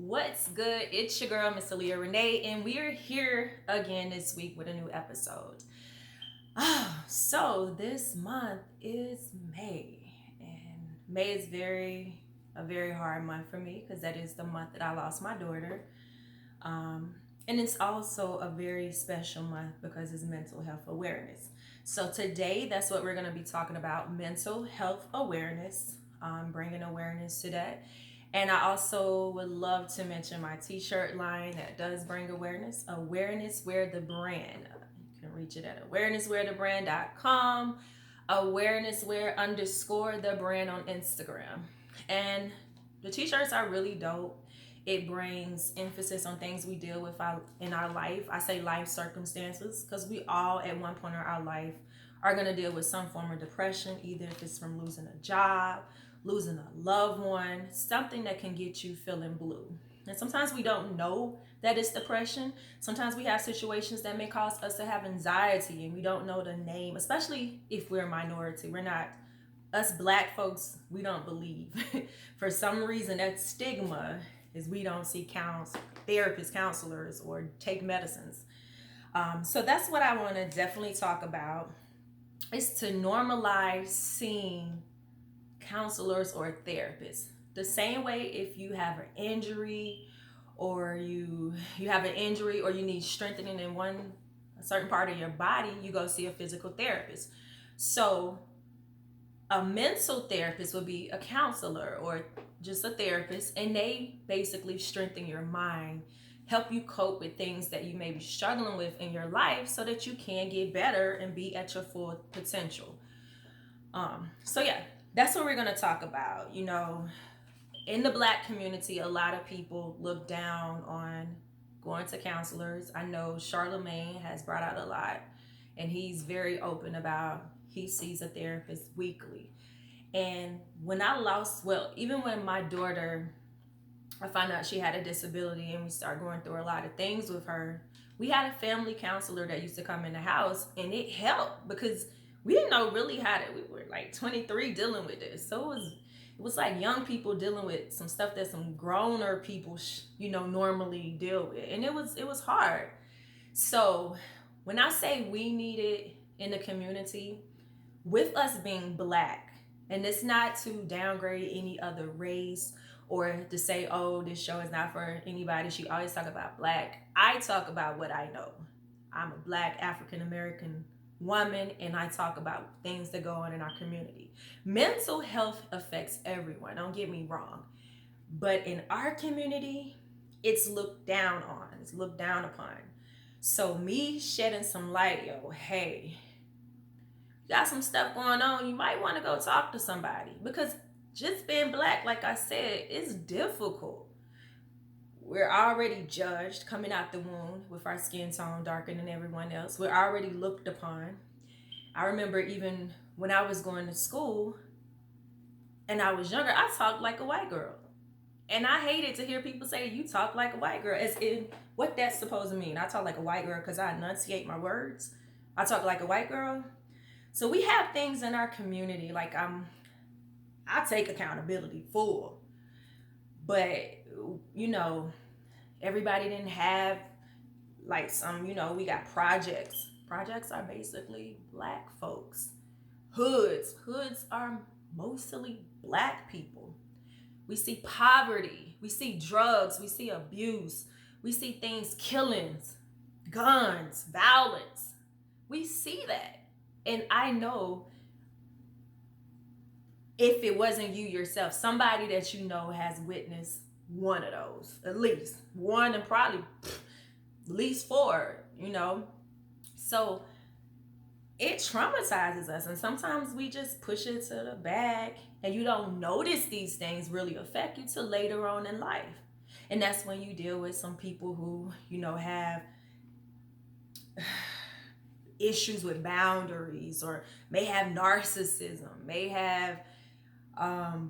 What's good? It's your girl, Miss Aaliyah Renee, and we are here again this week with a new episode. So this month is May, and May is a very hard month for me because that is the month that I lost my daughter. Um, and it's also a very special month because it's mental health awareness. So today, that's what we're going to be talking about: mental health awareness, bringing awareness to that. And I also would love to mention my t-shirt line that does bring awareness. Awareness Wear the Brand. You can reach it at awarenesswearthebrand.com. Awarenesswear underscore the brand on Instagram. And the t-shirts are really dope. It brings emphasis on things we deal with in our life. I say life circumstances because we all at one point in our life are going to deal with some form of depression, either if it's from losing a job, losing a loved one, something that can get you feeling blue. And sometimes we don't know that it's depression. Sometimes we have situations that may cause us to have anxiety and we don't know the name, especially if we're a minority. We're not, us black folks, we don't believe. For some reason, that stigma is we don't see therapists, counselors, or take medicines. So that's what I want to definitely talk about, is to normalize seeing counselors or therapists. The same way if you have an injury or you have an injury or you need strengthening in a certain part of your body, you go see a physical therapist. So a mental therapist would be a counselor or just a therapist, and they basically strengthen your mind, help you cope with things that you may be struggling with in your life so that you can get better and be at your full potential. So yeah, that's what we're going to talk about. In the black community, a lot of people look down on going to counselors. I know Charlemagne has brought out a lot, and he's very open about he sees a therapist weekly. And when I lost, well, even when my daughter, I found out she had a disability and we started going through a lot of things with her, we had a family counselor that used to come in the house, and it helped because we didn't know really how to, we were like 23 dealing with this. So it was like young people dealing with some stuff that some growner people normally deal with, and it was hard. So when I say we need it in the community, with us being black, and it's not to downgrade any other race or to say, oh, this show is not for anybody. She always talk about black. I talk about what I know. I'm a black African American woman, and I talk about things that go on in our community. Mental health affects everyone, don't get me wrong. But in our community, it's looked down on, it's looked down upon. So me shedding some light, hey, you got some stuff going on, you might want to go talk to somebody, because just being black, like I said, is difficult. We're already judged coming out the womb with our skin tone darker than everyone else. We're already looked upon. I remember even when I was going to school and I was younger, I talked like a white girl. And I hated to hear people say, you talk like a white girl, as in what that's supposed to mean. I talk like a white girl because I enunciate my words. I talk like a white girl. So we have things in our community, like I take accountability full. But, you know, everybody didn't have like we got projects. Projects are basically black folks. Hoods are mostly black people. We see poverty, we see drugs, we see abuse, we see things, killings, guns, violence. We see that. And I know if it wasn't you yourself, somebody that you know has witnessed one of those, at least one, and probably at least four. So it traumatizes us, and sometimes we just push it to the back, and you don't notice these things really affect you till later on in life. And that's when you deal with some people who have issues with boundaries, or may have narcissism, may have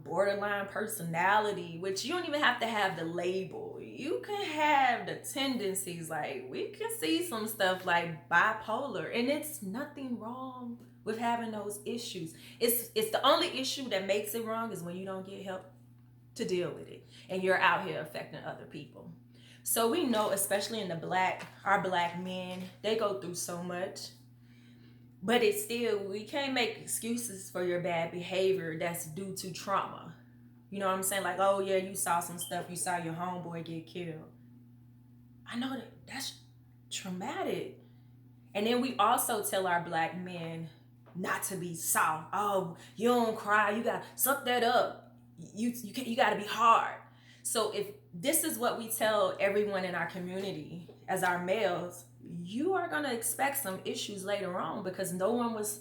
borderline personality, which you don't even have to have the label. You can have the tendencies, like we can see some stuff like bipolar, and it's nothing wrong with having those issues. It's the only issue that makes it wrong is when you don't get help to deal with it, and you're out here affecting other people. So we know, especially in our black men, they go through so much, but it's still, we can't make excuses for your bad behavior that's due to trauma. You know what I'm saying? Like, oh yeah, you saw some stuff, you saw your homeboy get killed. I know that's traumatic. And then we also tell our black men not to be soft. Oh, you don't cry. You got to suck that up. You got to be hard. So if this is what we tell everyone in our community as our males, you are going to expect some issues later on, because no one was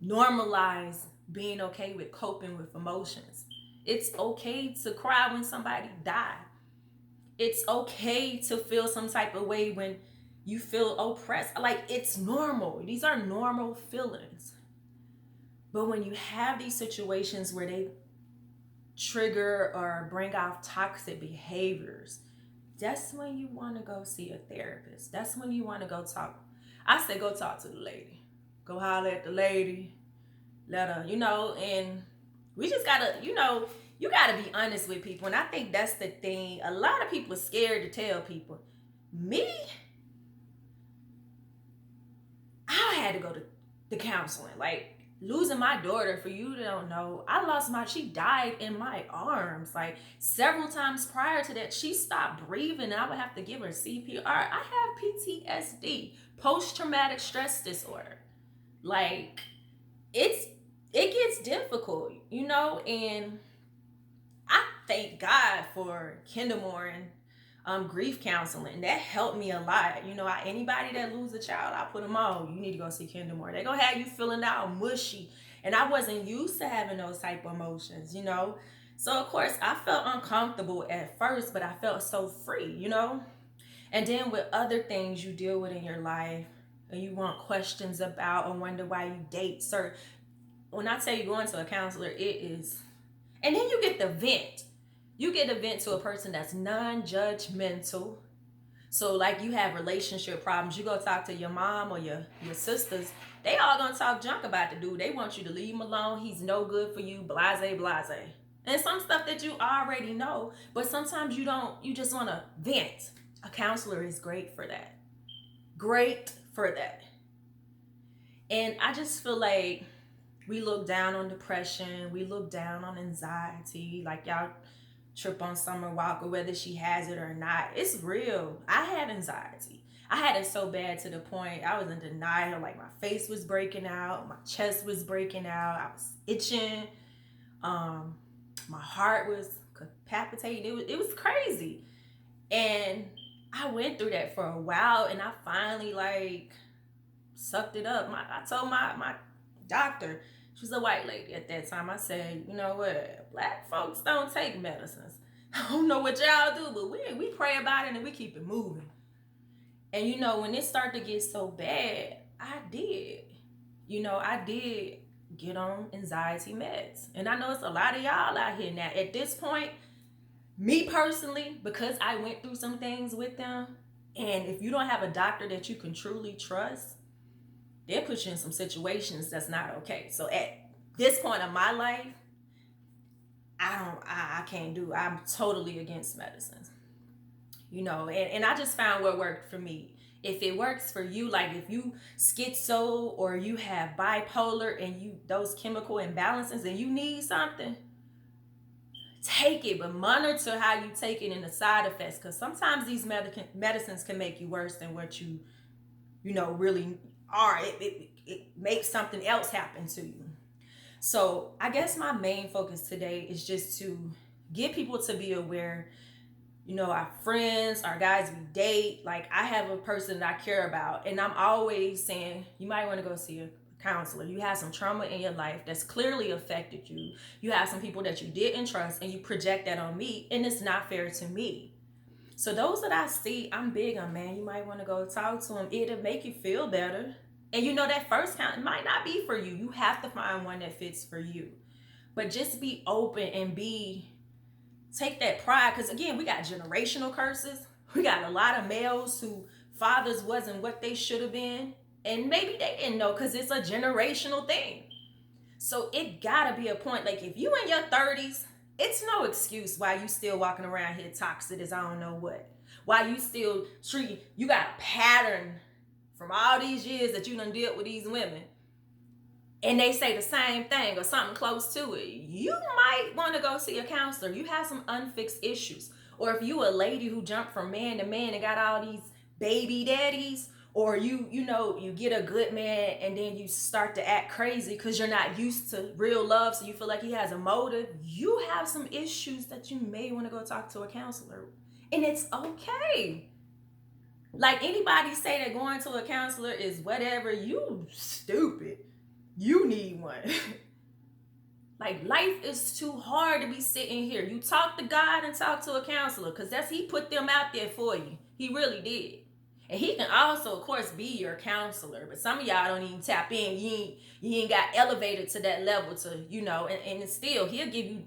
normalized being okay with coping with emotions. It's okay to cry when somebody died. It's okay to feel some type of way when you feel oppressed. Like, it's normal. These are normal feelings. But when you have these situations where they trigger or bring out toxic behaviors, that's when you want to go see a therapist. That's when you want to go talk. I say go talk to the lady. Go holler at the lady. Let her, and we just gotta, you gotta be honest with people. And I think that's the thing. A lot of people are scared to tell people. Me, I had to go to the counseling. Like, losing my daughter, for you to don't know, she died in my arms. Like, several times prior to that, she stopped breathing and I would have to give her CPR. I have PTSD, post-traumatic stress disorder. Like, it gets difficult, and I thank God for Kendamore and grief counseling. That helped me a lot. Anybody that lose a child, I put them on. You need to go see Kendamore. They're going to have you feeling out mushy. And I wasn't used to having those type of emotions, So, of course, I felt uncomfortable at first, but I felt so free, And then with other things you deal with in your life and you want questions about or wonder why you date certain. When I tell you going to a counselor, it is. And then you get the vent. You get a vent to a person that's non-judgmental. So, like, you have relationship problems. You go talk to your mom or your sisters. They all gonna talk junk about the dude. They want you to leave him alone. He's no good for you. Blase, blase. And some stuff that you already know. But sometimes you don't. You just want to vent. A counselor is great for that. Great for that. And I just feel like we look down on depression. We look down on anxiety. Like, y'all trip on Summer Walker, whether she has it or not. It's real. I had anxiety. I had it so bad to the point I was in denial. Like, my face was breaking out. My chest was breaking out. I was itching. My heart was palpitating. It was crazy. And I went through that for a while, and I finally, like, sucked it up. I told my doctor, she was a white lady at that time. I said, you know what? Black folks don't take medicines. I don't know what y'all do, but we pray about it and we keep it moving. And when it started to get so bad, I did get on anxiety meds. And I know it's a lot of y'all out here now. At this point, me personally, because I went through some things with them, and if you don't have a doctor that you can truly trust, they'll put you in some situations that's not okay. So at this point of my life, I can't do. I'm totally against medicines. And I just found what worked for me. If it works for you, like if you schizo or you have bipolar and those chemical imbalances and you need something, take it, but monitor how you take it and the side effects, because sometimes these medicines can make you worse than what you really are. It makes something else happen to you. So I guess my main focus today is just to get people to be aware. Our friends, our guys we date, like, I have a person that I care about, and I'm always saying, you might want to go see a counselor. You have some trauma in your life that's clearly affected you. You have some people that you didn't trust, and you project that on me, and it's not fair to me. So those that I see, I'm big on, man, you might want to go talk to them. It'll make you feel better. And that first count, it might not be for you. You have to find one that fits for you. But just be open and take that pride. Because again, we got generational curses. We got a lot of males who fathers wasn't what they should have been. And maybe they didn't know, because it's a generational thing. So it gotta be a point. Like, if you in your 30s It's no excuse why you still walking around here toxic as I don't know what. Why you still treating, you got a pattern from all these years that you done dealt with these women, and they say the same thing or something close to it. You might want to go see a counselor. You have some unfixed issues. Or if you a lady who jumped from man to man and got all these baby daddies, or you get a good man and then you start to act crazy because you're not used to real love, so you feel like he has a motive. You have some issues that you may want to go talk to a counselor, and it's okay. Like, anybody say that going to a counselor is whatever, you stupid. You need one. Like, life is too hard to be sitting here. You talk to God and talk to a counselor, because he put them out there for you. He really did. And he can also, of course, be your counselor. But some of y'all don't even tap in. You ain't got elevated to that level to, and still, he'll give you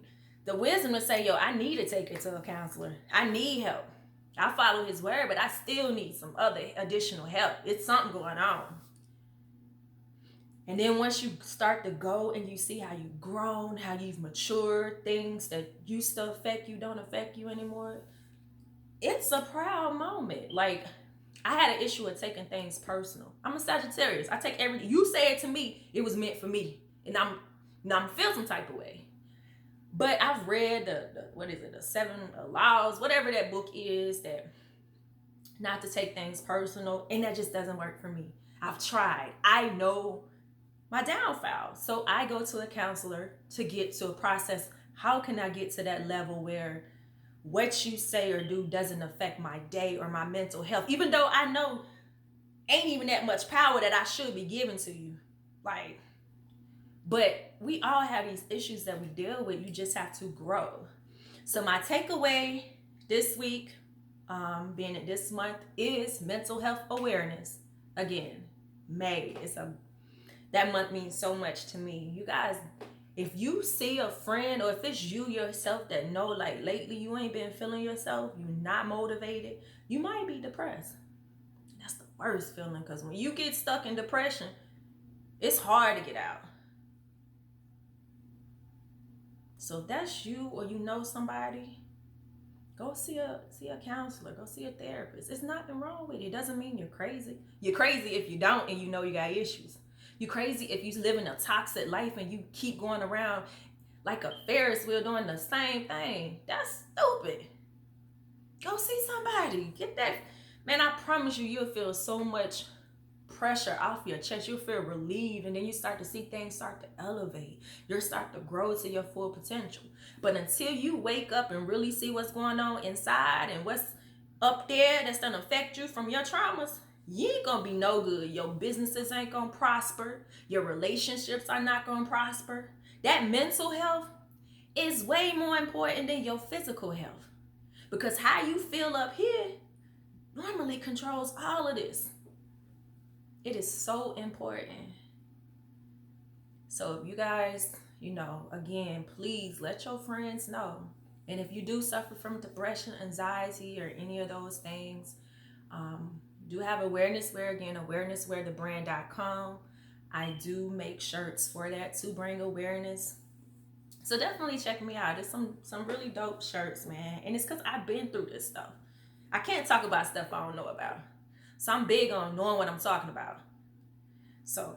the wisdom to say, yo, I need to take it to a counselor. I need help. I follow his word, but I still need some other additional help. It's something going on. And then once you start to go and you see how you've grown, how you've matured, things that used to affect you don't affect you anymore, it's a proud moment. Like, I had an issue with taking things personal. I'm a Sagittarius. I take everything. You say it to me, it was meant for me. And I'm feel some type of way. But I've read the 7 Laws, whatever that book is, that not to take things personal, and that just doesn't work for me. I've tried. I know my downfall. So I go to a counselor to get to a process. How can I get to that level where what you say or do doesn't affect my day or my mental health, even though I know ain't even that much power that I should be giving to you. Like, but we all have these issues that we deal with. You just have to grow. So my takeaway this week, being it this month, is mental health awareness. Again, May. That month means so much to me. You guys, if you see a friend, or if it's you yourself that know, like, lately you ain't been feeling yourself, you're not motivated, you might be depressed. That's the worst feeling, because when you get stuck in depression, it's hard to get out. So if that's you, or you know somebody, go see a counselor, go see a therapist. There's nothing wrong with it. It doesn't mean you're crazy. You're crazy if you don't and you know you got issues. You're crazy if you live in a toxic life and you keep going around like a Ferris wheel doing the same thing. That's stupid. Go see somebody. Get that. Man, I promise you, you'll feel so much pressure off your chest. You'll feel relieved, and then you start to see things start to elevate. You'll start to grow to your full potential. But until you wake up and really see what's going on inside and what's up there that's gonna affect you from your traumas, you ain't gonna be no good. Your businesses ain't gonna prosper. Your relationships are not gonna prosper. That mental health is way more important than your physical health, because how you feel up here normally controls all of this. It is so important. So if you guys, again, please let your friends know. And if you do suffer from depression, anxiety, or any of those things, do have awareness wear. Again, awarenesswearthebrand.com. I do make shirts for that to bring awareness. So definitely check me out. There's some really dope shirts, man. And it's because I've been through this stuff. I can't talk about stuff I don't know about. So I'm big on knowing what I'm talking about. So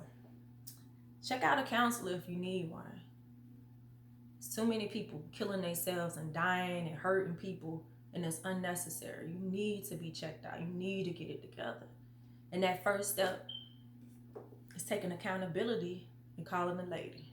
check out a counselor if you need one. There's too many people killing themselves and dying and hurting people, and it's unnecessary. You need to be checked out. You need to get it together. And that first step is taking accountability and calling a lady.